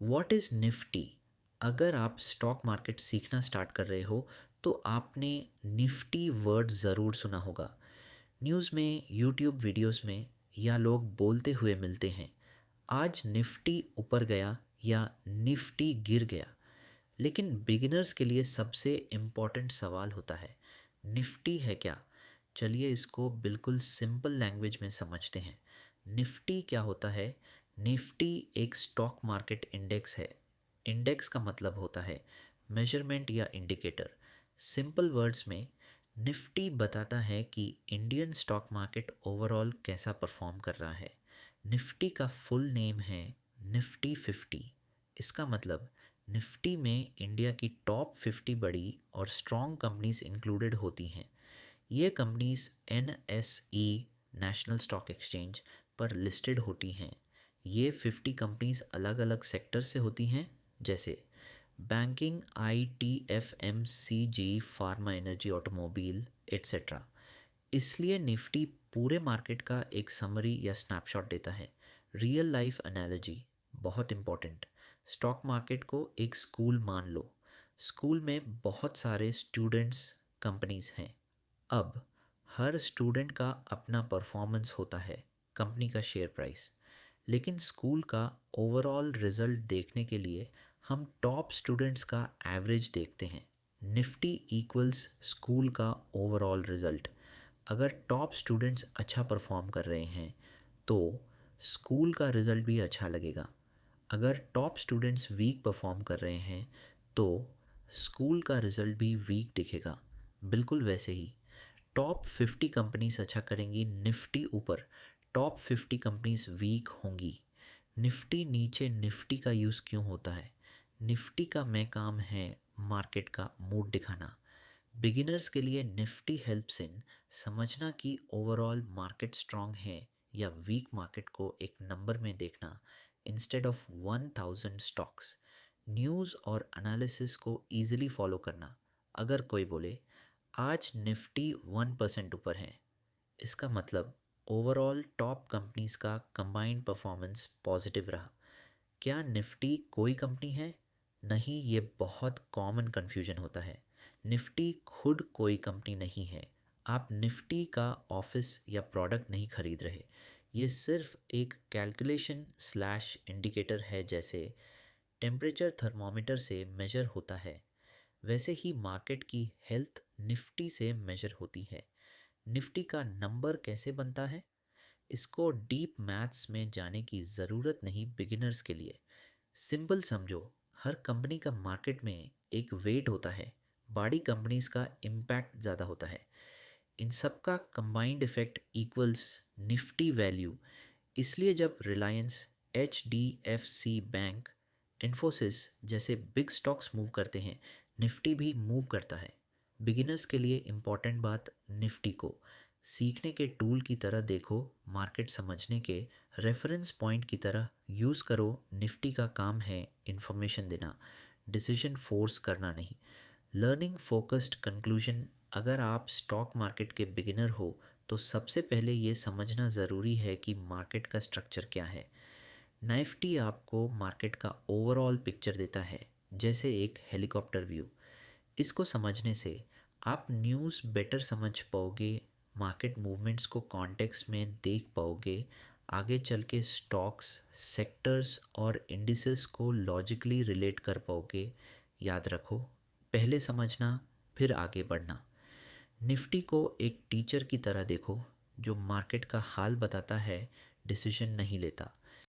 What is Nifty? अगर आप stock market सीखना स्टार्ट कर रहे हो तो आपने निफ्टी वर्ड ज़रूर सुना होगा। न्यूज़ में, यूट्यूब वीडियोस में या लोग बोलते हुए मिलते हैं, आज निफ्टी ऊपर गया या निफ्टी गिर गया। लेकिन बिगिनर्स के लिए सबसे इम्पॉर्टेंट सवाल होता है, निफ्टी है क्या? चलिए इसको बिल्कुल सिंपल लैंग्वेज में समझते हैं। निफ्टी क्या होता है? निफ्टी एक स्टॉक मार्केट इंडेक्स है। इंडेक्स का मतलब होता है मेजरमेंट या इंडिकेटर। सिंपल वर्ड्स में निफ्टी बताता है कि इंडियन स्टॉक मार्केट ओवरऑल कैसा परफॉर्म कर रहा है। निफ्टी का फुल नेम है निफ्टी 50। इसका मतलब निफ्टी में इंडिया की टॉप 50 बड़ी और स्ट्रॉन्ग कंपनीज इंक्लूडेड होती हैं। ये companies NSE national stock exchange पर लिस्टेड होती हैं। ये 50 कंपनीज अलग अलग सेक्टर से होती हैं, जैसे banking, IT, FMCG, pharma, energy, automobile etcetera. इसलिए निफ्टी पूरे मार्केट का एक समरी या स्नैपशॉट देता है। रियल लाइफ एनालॉजी बहुत इम्पॉर्टेंट। स्टॉक मार्केट को एक स्कूल मान लो। स्कूल में बहुत सारे स्टूडेंट्स, कंपनीज हैं। अब हर स्टूडेंट का अपना परफॉर्मेंस होता है, कंपनी का शेयर प्राइस। लेकिन स्कूल का ओवरऑल रिजल्ट देखने के लिए हम टॉप स्टूडेंट्स का एवरेज देखते हैं। निफ्टी इक्वल्स स्कूल का ओवरऑल रिजल्ट। अगर टॉप स्टूडेंट्स अच्छा परफॉर्म कर रहे हैं तो स्कूल का रिजल्ट भी अच्छा लगेगा। अगर टॉप स्टूडेंट्स वीक परफॉर्म कर रहे हैं तो स्कूल का रिजल्ट भी वीक दिखेगा। बिल्कुल वैसे ही टॉप 50 कंपनीज अच्छा करेंगी, निफ्टी ऊपर, टॉप 50 कंपनीज वीक होंगी। निफ्टी नीचे निफ्टी का यूज़ क्यों होता है? निफ्टी का मैं काम है मार्केट का मूड दिखाना। बिगिनर्स के लिए निफ्टी हेल्प्स इन समझना कि ओवरऑल मार्केट स्ट्रांग है या वीक, मार्केट को एक नंबर में देखना इंस्टेड ऑफ 1000 स्टॉक्स। न्यूज़ और एनालिसिस को ईजिली फॉलो करना। अगर कोई बोले आज निफ्टी 1% ऊपर है, इसका मतलब ओवरऑल टॉप कंपनीज का कंबाइंड परफॉर्मेंस पॉजिटिव रहा। क्या निफ्टी कोई कंपनी है? नहीं, ये बहुत कॉमन कन्फ्यूजन होता है। निफ्टी खुद कोई कंपनी नहीं है। आप निफ्टी का ऑफिस या प्रोडक्ट नहीं खरीद रहे। ये सिर्फ एक कैलकुलेशन स्लैश इंडिकेटर है। जैसे टेम्परेचर थर्मोमीटर से मेजर होता है, वैसे ही मार्केट की हेल्थ निफ्टी से मेजर होती है। निफ्टी का नंबर कैसे बनता है? इसको डीप मैथ्स में जाने की ज़रूरत नहीं बिगिनर्स के लिए। सिंपल समझो, हर कंपनी का मार्केट में एक वेट होता है। बड़ी कंपनीज का इम्पैक्ट ज़्यादा होता है। इन सब का combined effect equals Nifty value. इसलिए जब रिलायंस, HDFC बैंक, इन्फोसिस जैसे बिग स्टॉक्स मूव करते हैं, निफ्टी भी मूव करता है। बिगिनर्स के लिए इम्पॉर्टेंट बात, निफ्टी को सीखने के टूल की तरह देखो, मार्केट समझने के रेफरेंस पॉइंट की तरह यूज़ करो। निफ्टी का काम है इंफॉर्मेशन देना, डिसीजन फोर्स करना नहीं। लर्निंग फोकस्ड कंक्लूजन, अगर आप स्टॉक मार्केट के बिगिनर हो तो सबसे पहले ये समझना ज़रूरी है कि मार्केट का स्ट्रक्चर क्या है। निफ्टी आपको मार्केट का ओवरऑल पिक्चर देता है, जैसे एक हेलीकॉप्टर व्यू। इसको समझने से आप न्यूज़ बेटर समझ पाओगे, मार्केट मूवमेंट्स को कॉन्टेक्स्ट में देख पाओगे, आगे चल के स्टॉक्स, सेक्टर्स और इंडिसेस को लॉजिकली रिलेट कर पाओगे। याद रखो, पहले समझना फिर आगे बढ़ना। निफ्टी को एक टीचर की तरह देखो जो मार्केट का हाल बताता है, डिसीजन नहीं लेता।